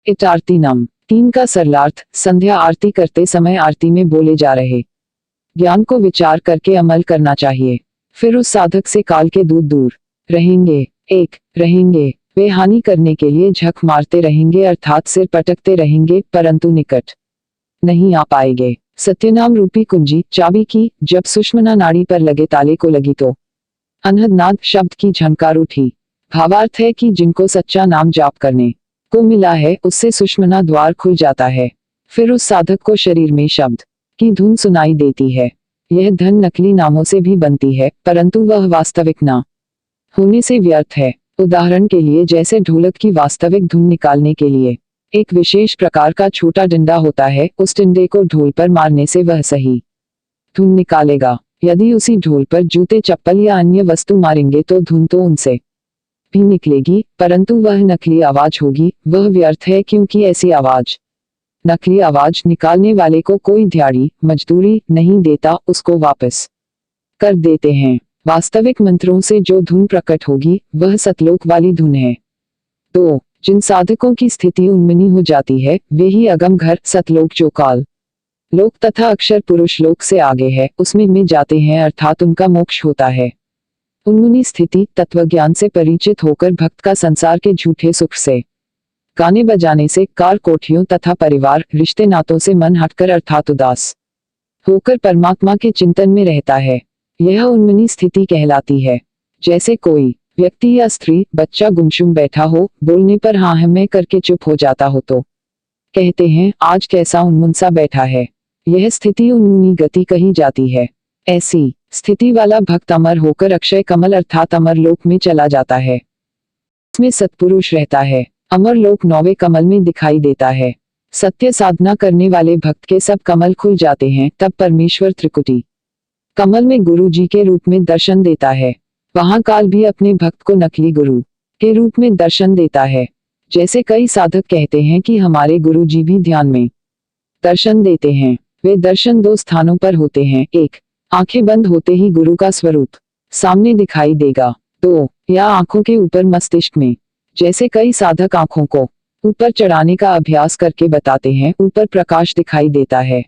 It आरती नम 3 का सरलार्थ संध्या आरती करते समय आरती में बोले जा रहे ज्ञान को विचार करके अमल करना चाहिए। फिर उस साधक से काल के दूत दूर रहेंगे। रहेंगे वे हानि करने के लिए झक मारते रहेंगे अर्थात सिर पटकते रहेंगे परंतु निकट नहीं आ पाएंगे। सत्यनाम रूपी कुंजी चाबी की जब सुषुम्ना नाड़ी पर लगे ताले को लगी तो अनहद नाद शब्द की झनकार उठी। भावार्थ है कि जिनको सच्चा नाम जाप करने को मिला है उससे सुषुम्ना द्वार खुल जाता है। फिर उस साधक को शरीर में शब्द की धुन सुनाई देती है। यह धन नकली नामों से भी बनती है परंतु वह वास्तविक ना होने से व्यर्थ है। उदाहरण के लिए जैसे ढोलक की वास्तविक धुन निकालने के लिए एक विशेष प्रकार का छोटा डंडा होता है, उस डंडे को ढोल पर मारने से वह सही धुन निकालेगा। यदि उसी ढोल पर जूते चप्पल या अन्य वस्तु मारेंगे तो धुन तो उनसे भी निकलेगी परंतु वह नकली आवाज होगी। वह व्यर्थ है क्योंकि ऐसी आवाज नकली आवाज निकालने वाले को कोई दिहाड़ी मजदूरी नहीं देता, उसको वापस कर देते हैं। वास्तविक मंत्रों से जो धुन प्रकट होगी वह सतलोक वाली धुन है। 2. जिन साधकों की स्थिति उन्मनी हो जाती है वे ही अगम घर सतलोक जो काल लोक तथा अक्षर पुरुष लोक से आगे है उसमें में जाते हैं अर्थात उनका मोक्ष होता है। उन्मुनी स्थिति तत्वज्ञान से परिचित होकर भक्त का संसार के झूठे सुख से गाने बजाने से कार कोठियों तथा परिवार रिश्ते नातों से मन हटकर अर्थात उदास होकर परमात्मा के चिंतन में रहता है। यह उन्मुनी स्थिति कहलाती है। जैसे कोई व्यक्ति या स्त्री बच्चा गुमसुम बैठा हो, बोलने पर हाँ में करके चुप हो जाता हो तो कहते हैं आज कैसा उन्मुन सा बैठा है। यह स्थिति उन्मुनी गति कही जाती है। ऐसी स्थिति वाला भक्त अमर होकर अक्षय कमल अर्थात अमर लोक में चला जाता है। इसमें सत्पुरुष रहता है। अमर लोक 9वें कमल में दिखाई देता है। सत्य साधना करने वाले भक्त के सब कमल खुल जाते हैं। तब परमेश्वर त्रिकुटी कमल में गुरु जी के रूप में दर्शन देता है। वहां काल भी अपने भक्त को नकली गुरु के रूप में दर्शन देता है। जैसे कई साधक कहते हैं कि हमारे गुरु जी भी ध्यान में दर्शन देते हैं। वे दर्शन 2 स्थानों पर होते हैं। 1. आंखें बंद होते ही गुरु का स्वरूप सामने दिखाई देगा। 2. या आंखों के ऊपर मस्तिष्क में। जैसे कई साधक आंखों को ऊपर चढ़ाने का अभ्यास करके बताते हैं ऊपर प्रकाश दिखाई देता है।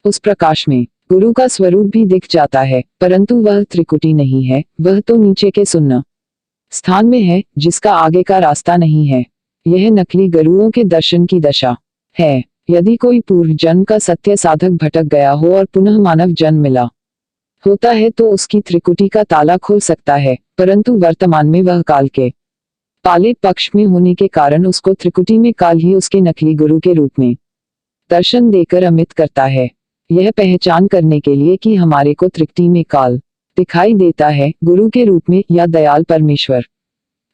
उस प्रकाश में गुरु का स्वरूप भी दिख जाता है परंतु वह त्रिकुटी नहीं है, वह तो नीचे के शून्य स्थान में है जिसका आगे का रास्ता नहीं है। यह नकली गुरुओं के दर्शन की दशा है। यदि कोई पूर्व जन्म का सत्य साधक भटक गया हो और पुनः मानव जन्म मिला होता है तो उसकी त्रिकुटी का ताला खुल सकता है परंतु वर्तमान में वह काल के पाले पक्ष में होने के कारण उसको त्रिकुटी में काल ही उसके नकली गुरु के रूप में दर्शन देकर अमित करता है। यह पहचान करने के लिए कि हमारे को त्रिकुटी में काल दिखाई देता है गुरु के रूप में या दयाल परमेश्वर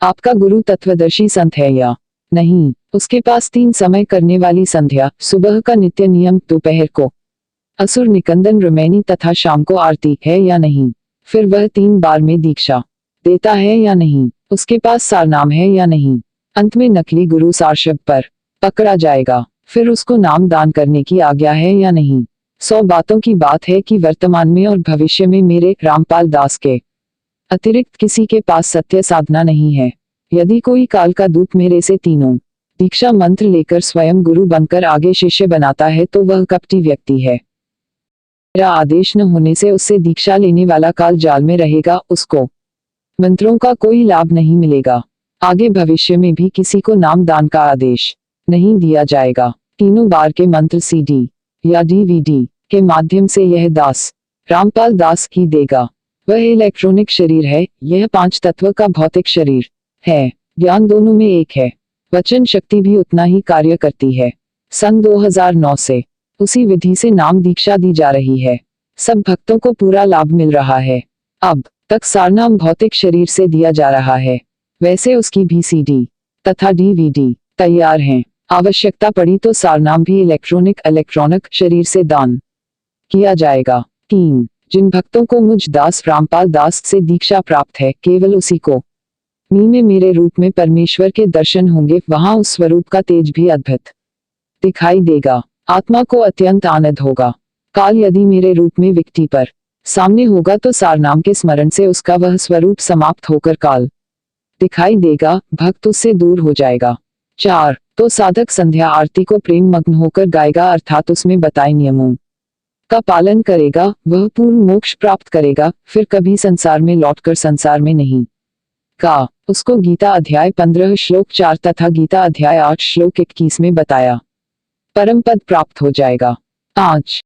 आपका गुरु तत्वदर्शी संत है या नहीं, उसके पास 3 समय करने वाली संध्या सुबह का नित्य नियम, दोपहर को असुर निकंदन रुमैनी तथा शाम को आरती है या नहीं, फिर वह 3 बार में दीक्षा देता है या नहीं, उसके पास सारनाम है या नहीं। अंत में नकली गुरु सारशब्द पर पकड़ा जाएगा। फिर उसको नाम दान करने की आज्ञा है या नहीं। 100 बातों की बात है कि वर्तमान में और भविष्य में मेरे रामपाल दास के अतिरिक्त किसी के पास सत्य साधना नहीं है। यदि कोई काल का दूत मेरे से तीनों दीक्षा मंत्र लेकर स्वयं गुरु बनकर आगे शिष्य बनाता है तो वह कपटी व्यक्ति है। मेरा आदेश न होने से उससे दीक्षा लेने वाला काल जाल में रहेगा, उसको मंत्रों का कोई लाभ नहीं मिलेगा। आगे भविष्य में भी किसी को नाम दान का आदेश नहीं दिया जाएगा। 3 बार के मंत्र CD या DVD के माध्यम से यह दास रामपाल दास ही देगा। वह इलेक्ट्रॉनिक शरीर है, यह 5 तत्व का भौतिक शरीर है। ज्ञान दोनों में एक है। वचन शक्ति भी उतना ही कार्य करती है। सन 2009 से उसी विधि से नाम दीक्षा दी जा रही है। सब भक्तों को पूरा लाभ मिल रहा है। अब तक सारनाम भौतिक शरीर से दिया जा रहा है, वैसे उसकी भी CD तथा DVD तैयार हैं। आवश्यकता पड़ी तो सारनाम भी इलेक्ट्रॉनिक शरीर से दान किया जाएगा। 3. जिन भक्तों को मुझ दास रामपाल दास से दीक्षा प्राप्त है, केवल उसी को में मेरे रूप में परमेश्वर के दर्शन होंगे। वहां उस स्वरूप का तेज भी अद्भुत दिखाई देगा। आत्मा को अत्यंत आनंद होगा। काल यदि मेरे रूप में व्यक्ति पर सामने होगा तो सारनाम के स्मरण से उसका वह स्वरूप समाप्त होकर काल दिखाई देगा, भक्त उससे दूर हो जाएगा। 4. तो साधक संध्या आरती को प्रेम मग्न होकर गाएगा, अर्थात उसमें बताए नियमों का पालन करेगा, वह पूर्ण मोक्ष प्राप्त करेगा, फिर कभी संसार में लौटकर संसार में नहीं का। उसको गीता अध्याय 15 श्लोक 4 तथा गीता अध्याय 8 श्लोक 21 में बताया परम पद प्राप्त हो जाएगा। 5